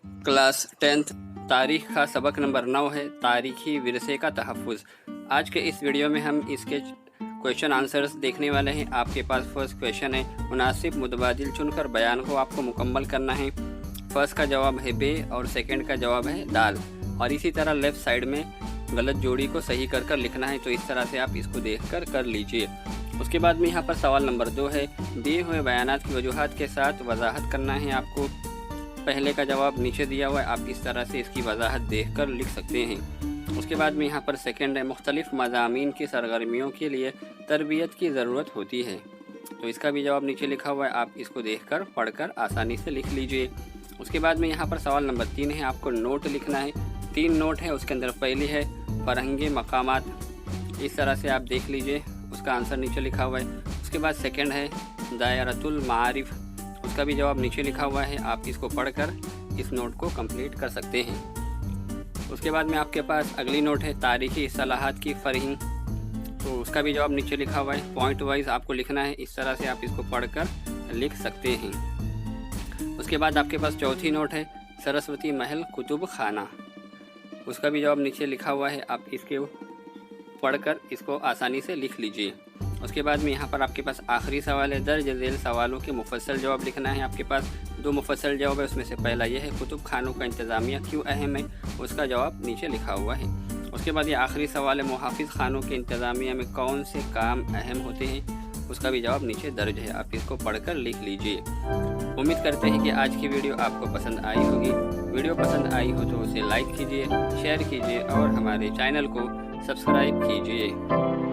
Class 10th तारीख का सबक नंबर 9 है, तारीखी विरसे का तहफ़्फ़ुज़। आज के इस वीडियो में हम इसके क्वेश्चन आंसर्स देखने वाले हैं। आपके पास फर्स्ट क्वेश्चन है, मुनासिब मुतबादिल चुनकर बयान को आपको मुकम्मल करना है। फर्स्ट का जवाब है बे और सेकंड का जवाब है दाल। और इसी तरह लेफ़्ट साइड में गलत जोड़ी को सही कर लिखना है, तो इस तरह से आप इसको देखकर कर लीजिए। उसके बाद में यहाँ पर सवाल नंबर 2 है, दिए हुए बयानात की वजूहात के साथ वजाहत करना है आपको। पहले का जवाब नीचे दिया हुआ है, आप इस तरह से इसकी वजाहत देखकर लिख सकते हैं। उसके बाद में यहाँ पर सेकंड है, मुख्तलिफ मज़ामीन की सरगर्मियों के लिए तरबियत की ज़रूरत होती है, तो इसका भी जवाब नीचे लिखा हुआ है, आप इसको देखकर पढ़कर आसानी से लिख लीजिए। उसके बाद में यहाँ पर सवाल नंबर 3 है, आपको नोट लिखना है। 3 नोट है, उसके अंदर पहली है फरहंगी मकामात, इस तरह से आप देख लीजिए, उसका आंसर नीचे लिखा हुआ है। उसके बाद सेकंड है दायरतुल मारिफ, उसका भी जवाब नीचे लिखा हुआ है, आप इसको पढ़कर इस नोट को कंप्लीट कर सकते हैं। उसके बाद में आपके पास अगली नोट है तारीखी इस्तिलाहात की फ़रहिंग, तो उसका भी जवाब नीचे लिखा हुआ है, पॉइंट वाइज आपको लिखना है, इस तरह से आप इसको पढ़कर लिख सकते हैं। उसके बाद आपके पास चौथी नोट है सरस्वती महल कुतुब खाना, उसका भी जवाब नीचे लिखा हुआ है, आप इसके पढ़कर इसको आसानी से लिख लीजिए। उसके बाद में यहाँ पर आपके पास आखिरी सवाल है, दर्ज झेल सवालों के मुफस्सल जवाब लिखना है। आपके पास 2 मुफस्सल जवाब है, उसमें से पहला यह है कुतुब खानों का इंतज़ामिया क्यों अहम है, उसका जवाब नीचे लिखा हुआ है। उसके बाद ये आखिरी सवाल है, मुहाफ़िज़ खानों के इंतज़ामिया में कौन से काम अहम होते हैं, उसका भी जवाब नीचे दर्ज है, आप इसको पढ़कर लिख लीजिए। उम्मीद करते हैं कि आज की वीडियो आपको पसंद आई होगी। वीडियो पसंद आई हो तो उसे लाइक कीजिए, शेयर कीजिए और हमारे चैनल को सब्सक्राइब कीजिए।